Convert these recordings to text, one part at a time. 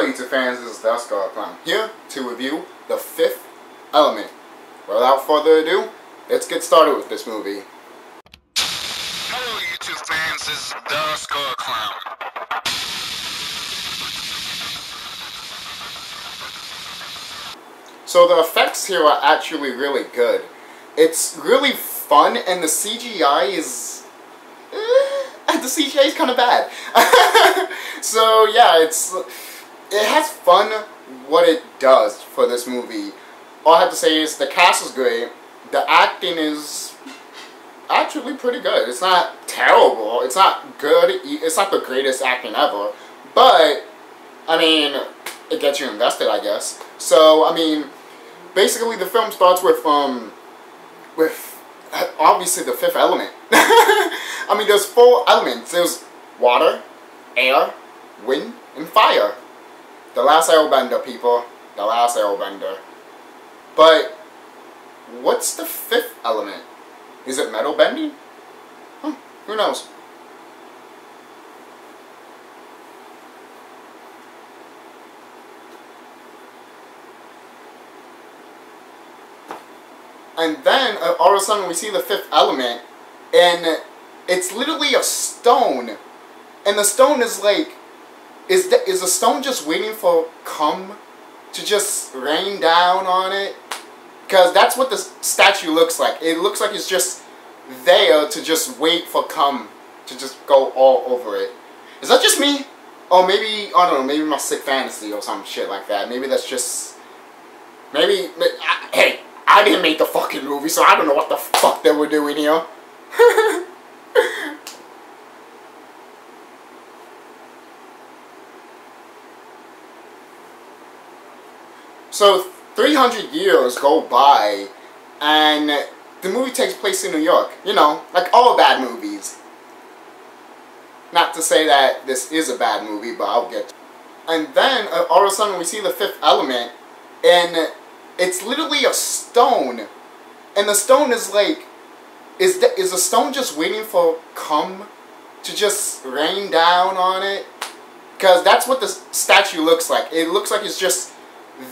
Hello YouTube fans, this is TheSkullKlown here to review The Fifth Element. Without further ado, let's get started with this movie. Hello YouTube fans, this is TheSkullKlown. So the effects here are actually really good. It's really fun and the CGI is... the CGI is kind of bad. So yeah, it has fun what it does for this movie. All I have to say is the cast is great. The acting is actually pretty good. It's not terrible. It's not good. It's not the greatest acting ever. But, I mean, it gets you invested, I guess. So, I mean, basically the film starts with obviously the fifth element. I mean, there's 4 elements. There's water, air, wind, and fire. The last airbender, people. The last airbender. But, what's the 5th element? Is it metal bending? Huh, who knows? And then, all of a sudden, we see the 5th element, and it's literally a stone. And the stone is like, is the stone just waiting for cum to just rain down on it? Because that's what the statue looks like. It looks like it's just there to just wait for cum to just go all over it. Is that just me? Or maybe, I don't know, maybe my sick fantasy or some shit like that. Maybe that's just... Maybe... Hey, I didn't make the fucking movie, so I don't know what the fuck they were doing here. So, 300 years go by, and the movie takes place in New York. You know, like all bad movies. Not to say that this is a bad movie, but I'll get to it. And then, all of a sudden, we see the 5th element, and it's literally a stone. And the stone is like, is the stone just waiting for cum to just rain down on it? Because that's what the statue looks like. It looks like it's just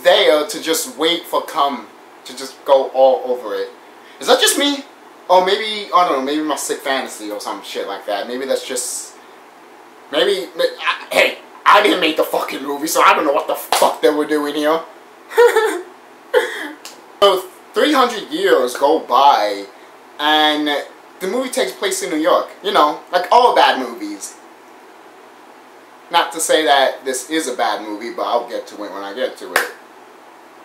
there to just wait for cum to just go all over it. Is that just me? Or maybe, I don't know, maybe my sick fantasy or some shit like that. Maybe that's just... Maybe... Hey, I didn't make the fucking movie, so I don't know what the fuck they were doing here. So, 300 years go by, and the movie takes place in New York. You know, like all bad movies. Not to say that this is a bad movie, but I'll get to it when I get to it.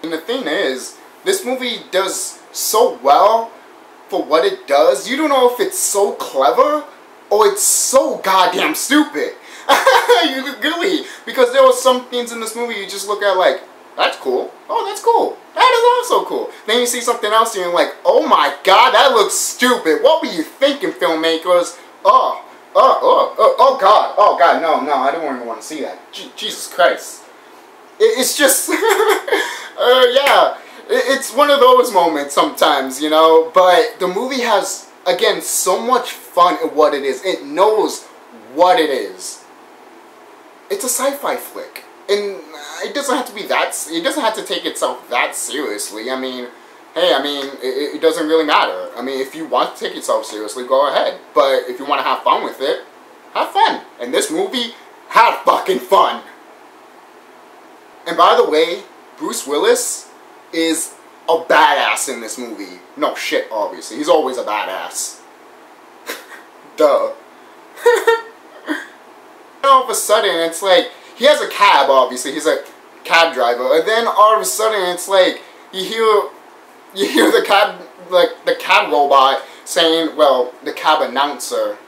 And the thing is, this movie does so well for what it does. You don't know if it's so clever or it's so goddamn stupid. Really, because there were some things in this movie you just look at like, that's cool. Oh, that's cool. That is also cool. Then you see something else and you're like, oh my god, that looks stupid. What were you thinking, filmmakers? Oh god, no, I don't even want to see that. Jesus Christ. It's just, yeah, it's one of those moments sometimes, you know, but the movie has, again, so much fun in what it is. It knows what it is. It's a sci-fi flick, and it doesn't have to be that, it doesn't have to take itself that seriously. I mean, hey, I mean, it doesn't really matter. I mean, if you want to take yourself seriously, go ahead. But if you want to have fun with it, have fun. And this movie had fucking fun. And by the way, Bruce Willis is a badass in this movie. No shit, obviously. He's always a badass. Duh. All of a sudden, it's like, he has a cab, obviously. He's a cab driver. And then all of a sudden, it's like, you hear the cab, like, the cab robot saying, well, the cab announcer.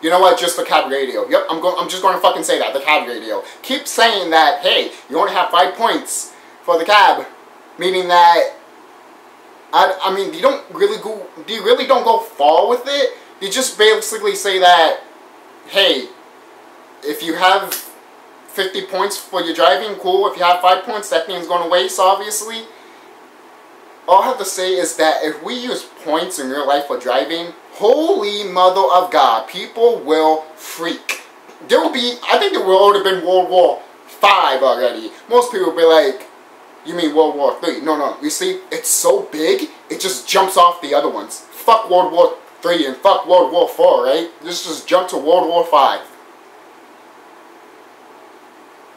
You know what, just the cab radio. Yep, I'm just going to fucking say that, the cab radio. Keep saying that, hey, you only have 5 points for the cab. Meaning that, I mean, you really don't go far with it. You just basically say that, hey, if you have 50 points for your driving, cool. If you have 5 points, that thing's going to waste, obviously. All I have to say is that if we use points in real life for driving, holy mother of God, people will freak. There will be, I think there would have been World War 5 already. Most people be like, you mean World War III? No. You see, it's so big, it just jumps off the other ones. Fuck World War III and fuck World War IV, right? Just jump to World War V.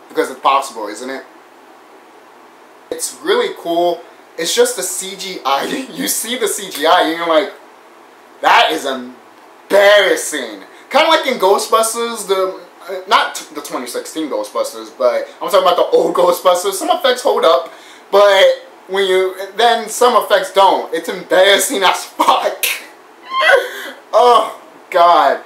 Because it's possible, isn't it? It's really cool. It's just the CGI. You see the CGI and you're like, that is embarrassing. Kind of like in Ghostbusters, not the 2016 Ghostbusters, but I'm talking about the old Ghostbusters. Some effects hold up, but then some effects don't. It's embarrassing as fuck. Oh, God.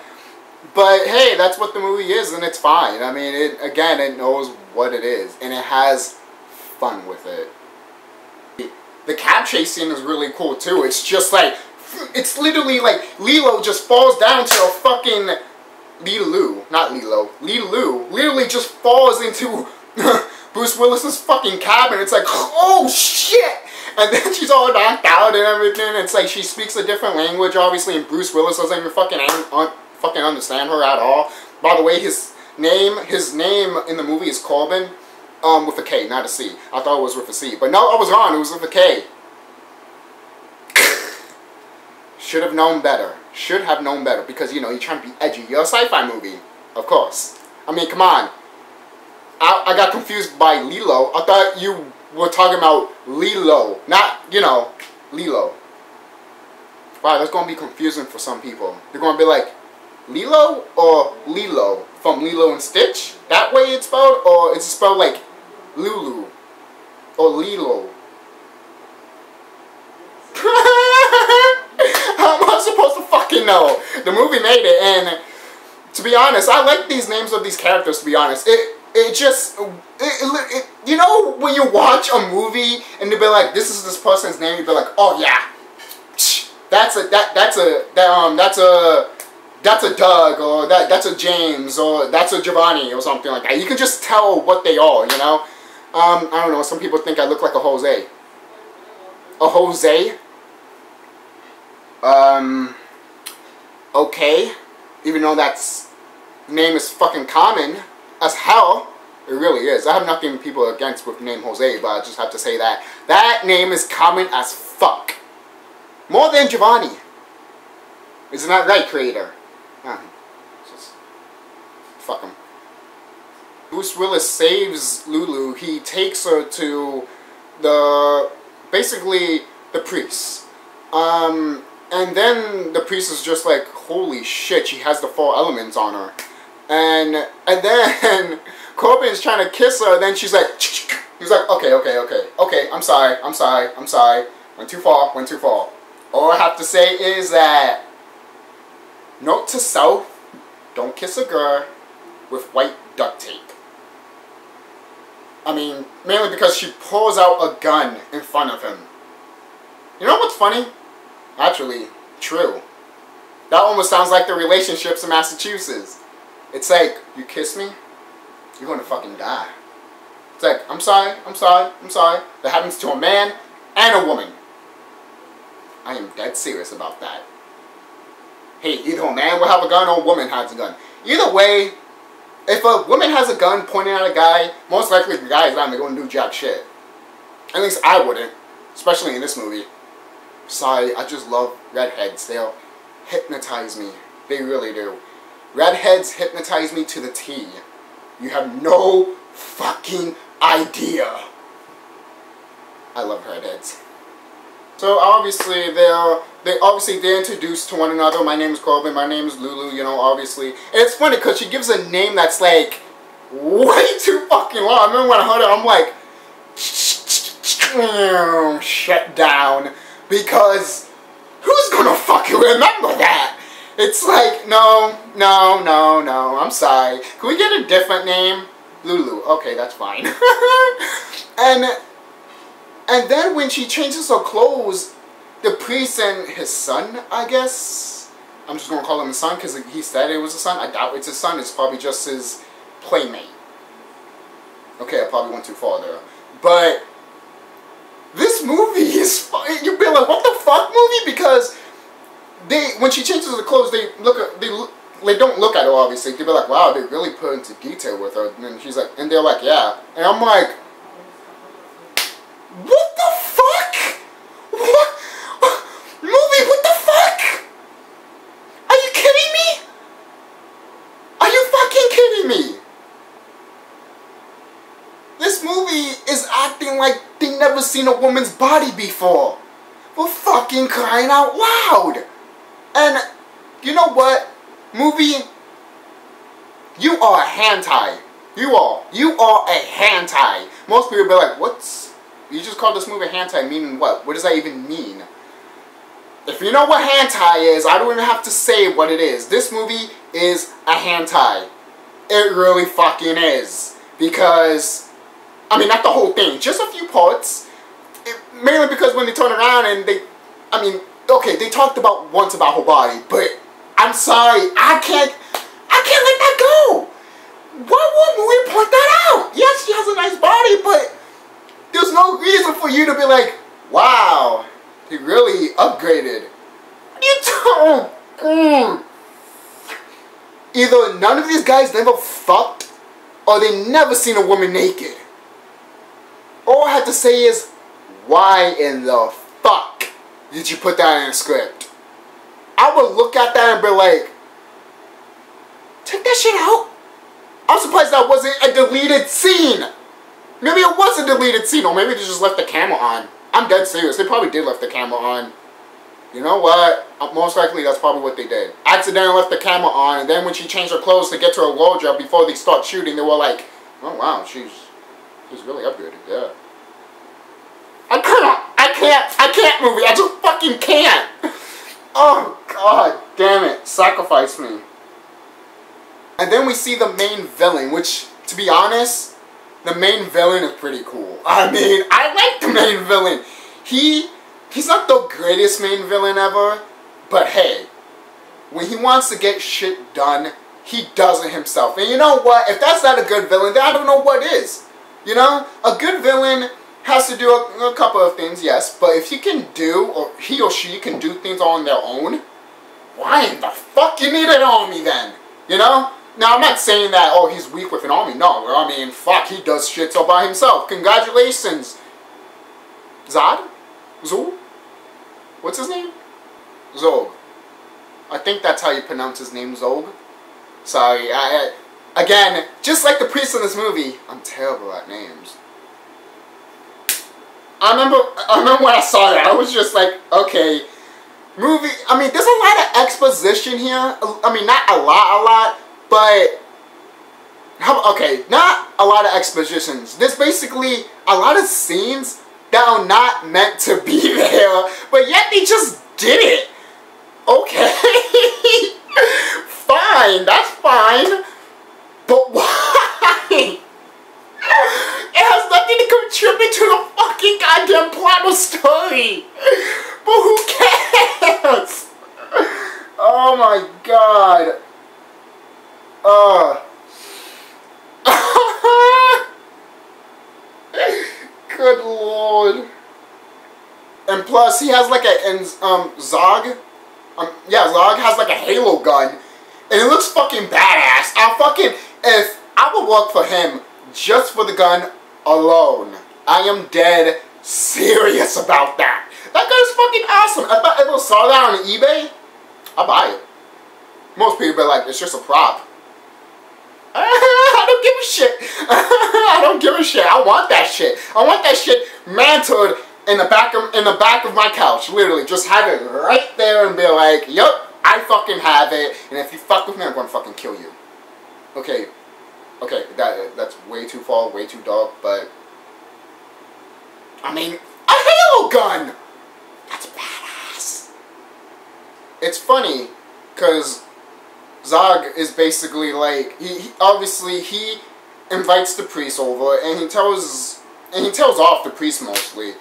But hey, that's what the movie is, and it's fine. I mean, it knows what it is, and it has fun with it. The cab chase scene is really cool too. It's just like, it's literally like Lilo just falls down to a fucking Lilo literally just falls into Bruce Willis's fucking cabin. It's like, oh shit! And then she's all knocked out and everything. It's like she speaks a different language, obviously, and Bruce Willis doesn't even fucking understand her at all. By the way, his name in the movie is Corbin, with a K, not a C. I thought it was with a C, but no, I was wrong. It was with a K. Should have known better. Should have known better, because, you know, you're trying to be edgy. You're a sci-fi movie, of course. I mean, come on. I got confused by Lilo. I thought you were talking about Lilo, not, you know, Lilo. Wow, that's going to be confusing for some people. They're going to be like, Lilo or Lilo? From Lilo and Stitch? That way it's spelled? Or it's spelled like Lulu? Or Lilo? How am I supposed to fucking know? The movie made it, and to be honest, I like these names of these characters, to be honest. You know when you watch a movie and they'll be like, this is this person's name, you'll be like, oh yeah, that's a Doug, or that's a James, or that's a Giovanni, or something like that. You can just tell what they are, you know? I don't know, some people think I look like a Jose. A Jose? Okay. Even though that's name is fucking common as hell. It really is. I have nothing people against with the name Jose, but I just have to say that. That name is common as fuck. More than Giovanni. Isn't that right, creator? Just fuck him. Bruce Willis saves Lulu. He takes her to basically the priest. And then the priest is just like, holy shit, she has the 4 elements on her. And then Corbin's trying to kiss her, and then she's like, he's like, okay, I'm sorry. Went too far. All I have to say is that, note to self, don't kiss a girl with white duct tape. I mean, mainly because she pulls out a gun in front of him. You know what's funny? Actually, true. That almost sounds like the relationships in Massachusetts. It's like, you kiss me, you're gonna fucking die. It's like, I'm sorry. That happens to a man and a woman. I am dead serious about that. Hey, either a man will have a gun or a woman has a gun. Either way, if a woman has a gun pointing at a guy, most likely the guy is not going to do jack shit. At least I wouldn't. Especially in this movie. Sorry, I just love redheads. They'll hypnotize me. They really do. Redheads hypnotize me to the T. You have no fucking idea. I love redheads. So obviously they're introduced to one another. My name is Corbin, my name is Lulu, you know, obviously. And it's funny because she gives a name that's like way too fucking long. I remember when I heard it, I'm like, shut down. Because who's gonna fucking remember that? It's like, no, I'm sorry. Can we get a different name? Lulu. Okay, that's fine. And then when she changes her clothes, the priest and his son, I guess, I'm just going to call him his son because he said it was his son. I doubt it's his son. It's probably just his playmate. Okay, I probably went too far there. But this movie is, you'd be like, what the fuck movie? Because when she changes her clothes, they don't look at her, obviously. They'll be like, wow, they really put into detail with her. And then she's like, and they're like, yeah. And I'm like, what the fuck? What? Movie, what the fuck? Are you kidding me? Are you fucking kidding me? This movie is acting like they never seen a woman's body before. For fucking crying out loud. And you know what? Movie, you are a hentai. You are a hentai. Most people be like, what's... You just called this movie hentai, meaning what? What does that even mean? If you know what hentai is, I don't even have to say what it is. This movie is a hentai. It really fucking is. Because, I mean, not the whole thing. Just a few parts. Mainly because when they turn around and they... I mean, okay, they talked about once about her body, but... I'm sorry, I can't let that go. Why would movie point that out? Yes, she has a nice body, but there's no reason for you to be like, wow, he really upgraded. You don't. Either none of these guys never fucked, or they never seen a woman naked. All I have to say is, why in the fuck did you put that in a script? I would look at that and be like, take that shit out. I'm surprised that wasn't a deleted scene. Maybe it was a deleted scene, or maybe they just left the camera on. I'm dead serious. They probably did left the camera on. You know what? Most likely that's probably what they did. Accidentally left the camera on, and then when she changed her clothes to get to her wardrobe before they start shooting, they were like, oh wow, she's really upgraded, yeah. I can't movie. I just fucking can't. Oh, god damn it. Sacrifice me. And then we see the main villain, which, to be honest, the main villain is pretty cool. I mean, I like the main villain. He's not the greatest main villain ever, but hey, when he wants to get shit done, he does it himself. And you know what? If that's not a good villain, then I don't know what is. You know? A good villain has to do a couple of things, yes, but if he can do, or he or she can do things on their own, why in the fuck you need an army then? You know? Now, I'm not saying that, oh, he's weak with an army. No, I mean, fuck, he does shit all by himself. Congratulations. Zod? Zul? What's his name? Zog. I think that's how you pronounce his name, Zog. Sorry, again, just like the priest in this movie, I'm terrible at names. I remember when I saw that, I was just like, okay, movie, I mean, there's a lot of exposition here. I mean, not a lot, but, okay, not a lot of expositions. There's basically a lot of scenes that are not meant to be there, but yet they just did it. Okay, fine, that's fine, but why? It has nothing to contribute to the fucking goddamn plot or story. But who cares? Oh my god. Good lord. And plus, he has like Zog. Zog has like a Halo gun. And it looks fucking badass. If I would work for him just for the gun alone, I am dead serious about that. That gun is fucking awesome. If I ever saw that on eBay, I'd buy it. Most people be like, it's just a prop. I don't give a shit. I don't give a shit. I want that shit. I want that shit mantled in the back of my couch. Literally, just have it right there and be like, yup, I fucking have it. And if you fuck with me, I'm gonna fucking kill you. Okay. Okay, that's way too far, way too dark, but I mean, a Halo gun! That's badass. It's funny, because Zog is basically like, he obviously, he invites the priest over, and he tells off the priest mostly.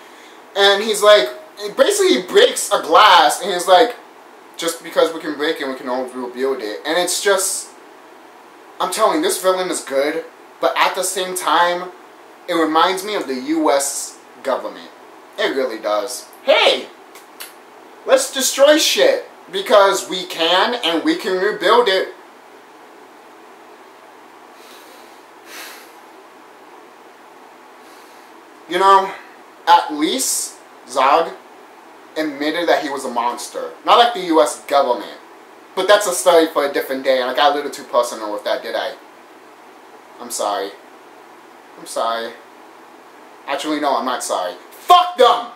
And he's like, basically he breaks a glass, and he's like, just because we can break it, we can always rebuild it. And it's just, I'm telling you, this villain is good, but at the same time, it reminds me of the U.S. government. It really does. Hey! Let's destroy shit, because we can, and we can rebuild it You know, at least Zog admitted that he was a monster. Not like the US government. But that's a story for a different day, and I got a little too personal with that, did I? I'm sorry. I'm sorry. Actually, no, I'm not sorry. Fuck them!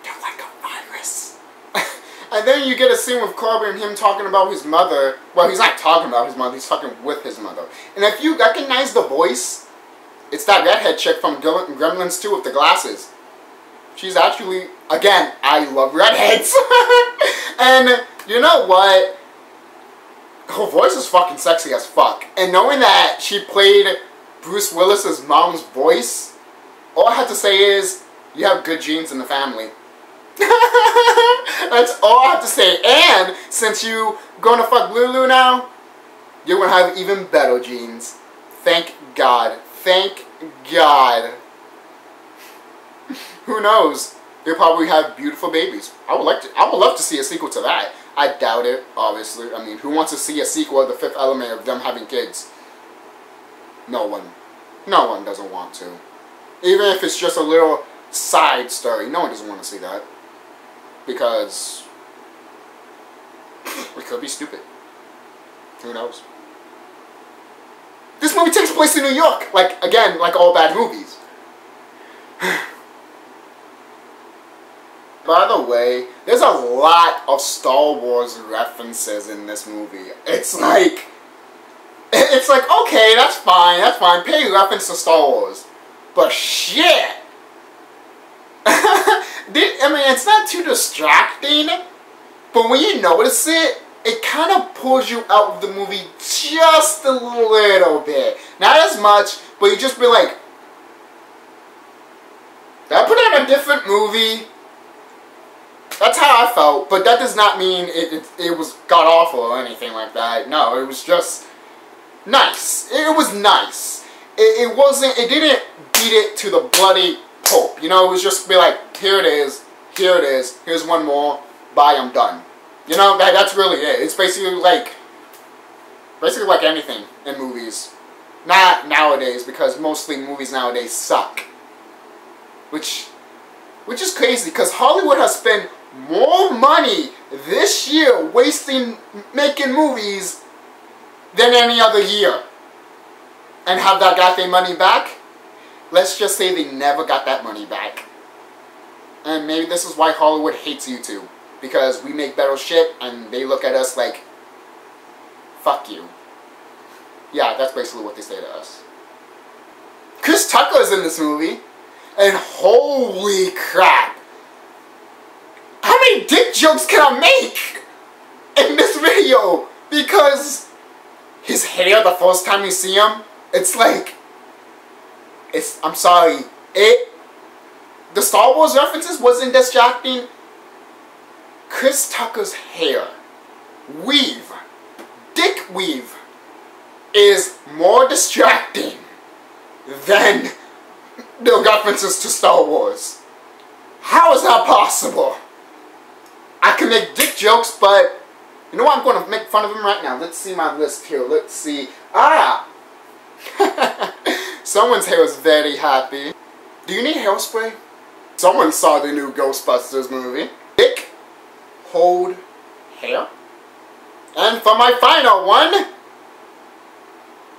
They're like a virus. And then you get a scene with Kirby and him talking about his mother. Well, he's not talking about his mother, he's talking with his mother. And if you recognize the voice, it's that redhead chick from Gremlins 2 with the glasses. She's actually, again, I love redheads. And you know what? Her voice is fucking sexy as fuck. And knowing that she played Bruce Willis's mom's voice, all I have to say is, you have good genes in the family. That's all I have to say. And since you gonna fuck Lulu now, you're gonna have even better genes. Thank God. Thank God. Who knows? They'll probably have beautiful babies. I would love to see a sequel to that. I doubt it, obviously. I mean, who wants to see a sequel of The Fifth Element of them having kids? No one. No one doesn't want to. Even if it's just a little side story, no one doesn't want to see that. Because it could be stupid. Who knows? This movie takes place in New York. Like, again, like all bad movies. By the way, there's a lot of Star Wars references in this movie. It's like, okay, that's fine, pay reference to Star Wars. But shit! I mean, it's not too distracting, but when you notice it, it kind of pulls you out of the movie just a little bit. Not as much, but you just be like, did I put on a different movie? That's how I felt, but that does not mean it was god-awful or anything like that. No, it was just nice. It was nice. It didn't beat it to the bloody pulp. You know, it was just be like, here it is, here's one more, bye, I'm done. You know, that's really it. It's basically like anything in movies. Not nowadays, because mostly movies nowadays suck. Which is crazy, because Hollywood has spent more money this year making movies than any other year. And have that got their money back? Let's just say they never got that money back. And maybe this is why Hollywood hates YouTube. Because we make better shit and they look at us like, fuck you. Yeah, that's basically what they say to us. Chris Tucker is in this movie. And holy crap. How many dick jokes can I make in this video? Because his hair, the first time you see him, it's like, I'm sorry, the Star Wars references wasn't distracting. Chris Tucker's hair, dick weave, is more distracting than the references to Star Wars. How is that possible? I can make dick jokes, but you know what? I'm going to make fun of him right now. Let's see my list here. Let's see. Ah! Someone's hair is very happy. Do you need hairspray? Someone saw the new Ghostbusters movie. Dick hold hair. And for my final one,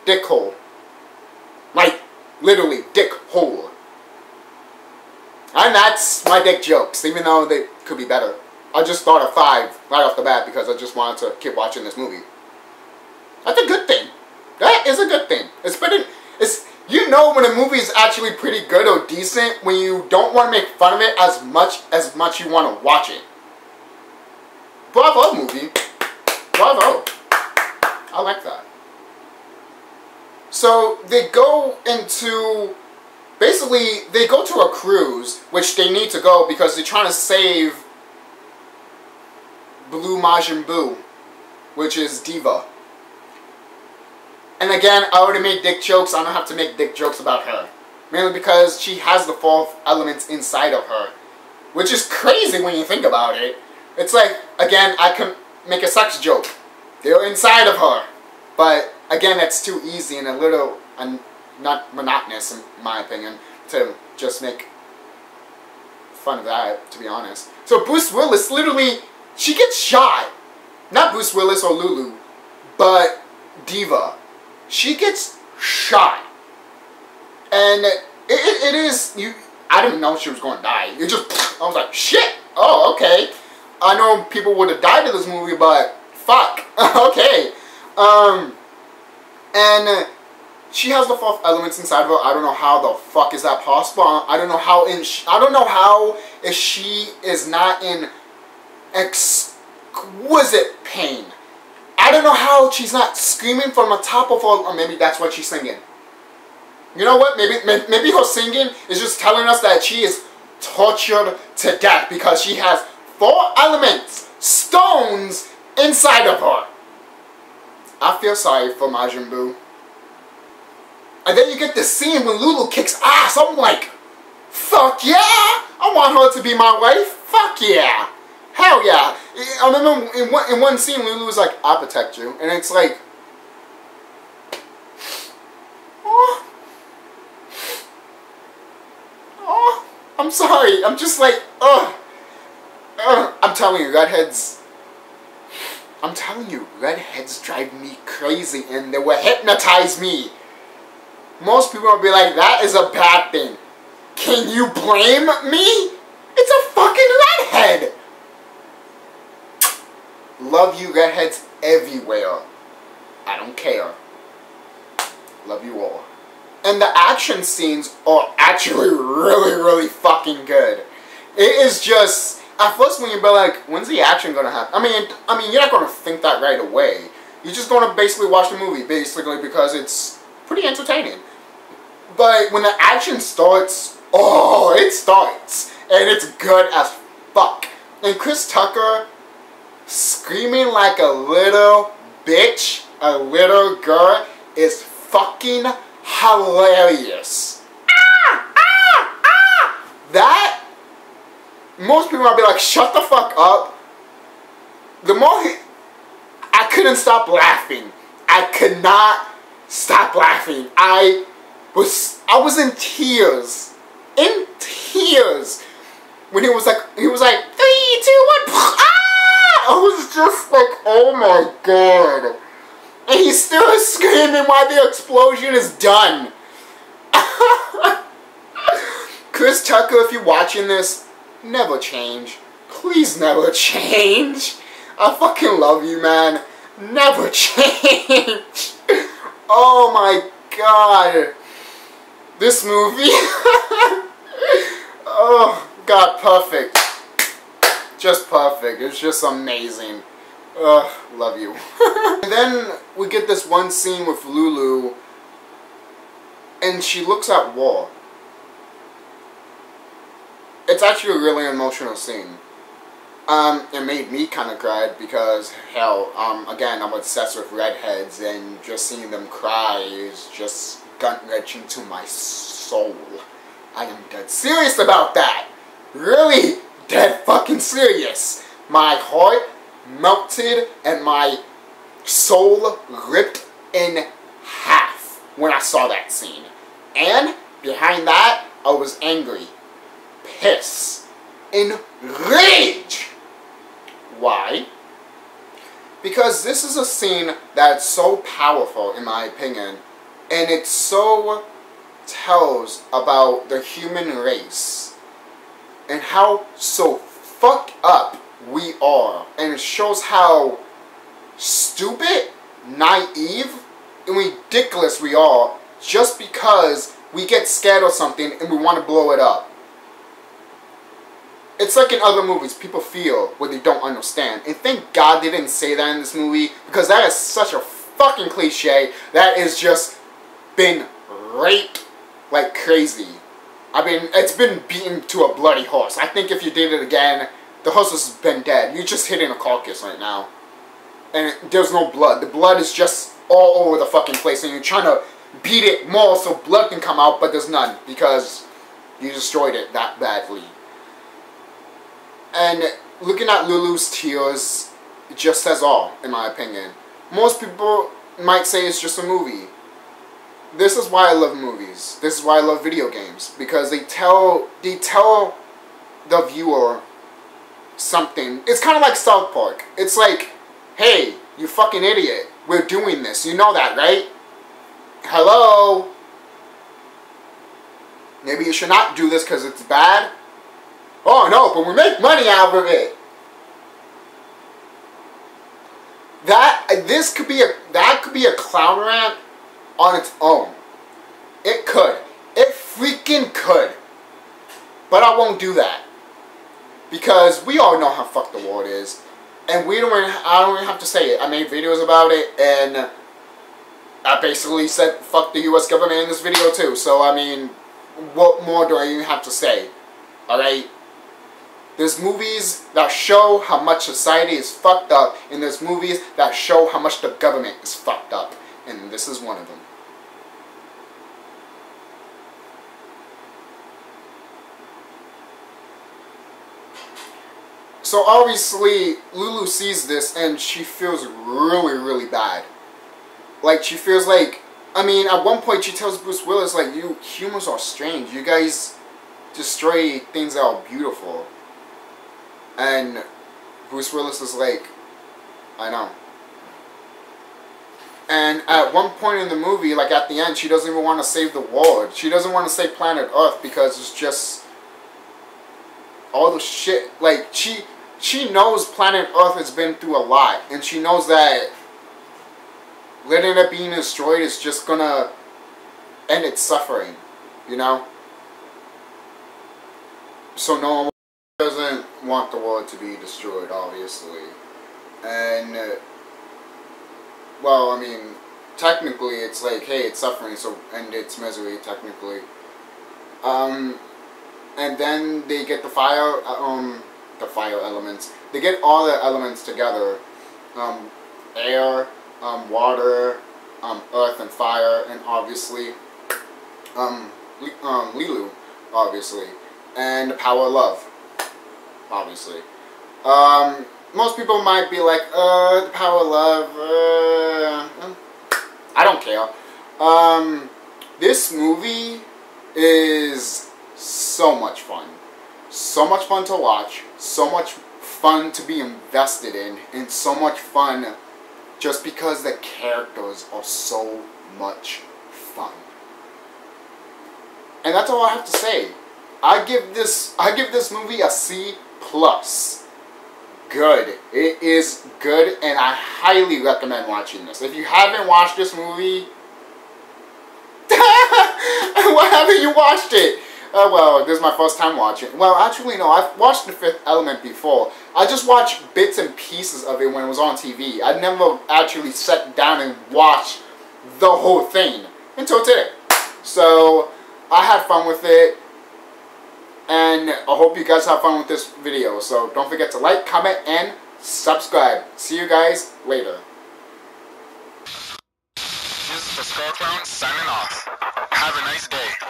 dick hole. Like, literally, dick hole. And that's my dick jokes, even though they could be better. I just thought of 5 right off the bat because I just wanted to keep watching this movie. That's a good thing. That is a good thing. You know when a movie is actually pretty good or decent when you don't want to make fun of it as much you want to watch it. Bravo movie. Bravo. I like that. So they go into, basically they go to a cruise, which they need to go because they're trying to save Blue Majin Buu, which is Diva. And again, I already made dick jokes, I don't have to make dick jokes about her. Mainly because she has the 4th element inside of her. Which is crazy when you think about it. It's like, again, I can make a sex joke. They're inside of her. But, again, that's too easy and a little not monotonous in my opinion, to just make fun of that, to be honest. So Bruce Willis, literally, she gets shot. Not Bruce Willis or Lulu, but Diva. She gets shot. And it is, I didn't know she was going to die. It just, I was like, shit, oh, okay. I know people would have died in this movie, but fuck, okay. And she has the 4th elements inside of her. I don't know how the fuck is that possible. I don't know how if she is not in exquisite pain. I don't know how she's not screaming from the top of her, or maybe that's what she's singing. You know what? Maybe her singing is just telling us that she is tortured to death because she has 4 elements, stones, inside of her. I feel sorry for Majin Buu. And then you get this scene when Lulu kicks ass. I'm like, fuck yeah! I want her to be my wife. Fuck yeah! Hell yeah! I remember in one scene Lulu was like, I'll protect you. And it's like, oh, I'm sorry. I'm just like, I'm telling you, redheads drive me crazy and they will hypnotize me. Most people will be like, that is a bad thing. Can you blame me? It's a fucking redhead. Love you redheads everywhere. I don't care. Love you all. And the action scenes are actually really fucking good. It is just, at first when you're like, when's the action gonna happen? I mean, you're not gonna think that right away. You're just gonna basically watch the movie, basically, because it's pretty entertaining. But when the action starts, oh, it starts. And it's good as fuck. And Chris Tucker screaming like a little bitch, a little girl, is fucking hilarious. That, most people might be like, shut the fuck up. The more I couldn't stop laughing. I could not stop laughing. I was in tears. In tears. When he was like 3, 2, 1, I was just like, oh my god. And he's still screaming while the explosion is done. Chris Tucker, if you're watching this, never change. Please never change. I fucking love you, man. Never change. Oh my god. This movie. Oh god, perfect. Just perfect. It's just amazing. Love you. And then we get this one scene with Lulu, and she looks at War. It's actually a really emotional scene. It made me kind of cry because, hell, again, I'm obsessed with redheads, and just seeing them cry is just gut-wrenching to my soul. I am dead serious about that. Really dead fucking serious. My heart melted and my soul ripped in half when I saw that scene. And behind that, I was angry, pissed, enraged. Why? Because this is a scene that's so powerful, in my opinion, and it so tells about the human race and how so fucked up we are, and it shows how stupid, naive, and ridiculous we are just because we get scared of something and we want to blow it up. It's like in other movies, people feel what they don't understand. And thank God they didn't say that in this movie, because that is such a fucking cliche that is just been raped like crazy. I mean, it's been beaten to a bloody horse. I think if you did it again, the horse has been dead. You're just hitting a carcass right now. And there's no blood. The blood is just all over the fucking place, and you're trying to beat it more so blood can come out, but there's none, because you destroyed it that badly. And looking at Lulu's tears, it just says all, in my opinion. Most people might say it's just a movie. this is why I love movies. This is why I love video games, because they tell the viewer something. It's kind of like South Park. It's like, hey, you fucking idiot, we're doing this. You know that, right? Hello? Maybe you should not do this because it's bad. Oh no, but we make money out of it. That could be a clown rant on its own. It could. It freaking could. But I won't do that. Because we all know how fucked the world is. And I don't even have to say it. I made videos about it, and I basically said fuck the US government in this video too. So I mean, what more do I even have to say? Alright? There's movies that show how much society is fucked up, and there's movies that show how much the government is fucked up. And this is one of them. So obviously, Lulu sees this and she feels really, really bad. Like, she feels like, I mean, at one point she tells Bruce Willis, like, you humans are strange. You guys destroy things that are beautiful. And Bruce Willis is like, I know. And at one point in the movie, like at the end, she doesn't even want to save the world. She doesn't want to save planet Earth because it's just all the shit. Like, she knows planet Earth has been through a lot. And she knows that letting it being destroyed is just gonna end its suffering. You know? So no one doesn't want the world to be destroyed, obviously. And, well, I mean, technically it's like, hey, it's suffering, so end its misery, technically. And then they get the fire elements. They get all the elements together. Air, water, earth and fire, and obviously, Lilu, obviously. And the power of love, obviously. Most people might be like, the power of love, I don't care. This movie is so much fun. So much fun to watch. So much fun to be invested in. And so much fun just because the characters are so much fun. And that's all I have to say. I give this movie a C+. Good. It is good, and I highly recommend watching this. If you haven't watched this movie, why haven't you watched it? Well, this is my first time watching. Well, actually, no, I've watched The Fifth Element before. I just watched bits and pieces of it when it was on TV. I never actually sat down and watched the whole thing until today. So, I had fun with it. And I hope you guys have fun with this video. So don't forget to like, comment, and subscribe. See you guys later. This is TheSkullKlown signing off. Have a nice day.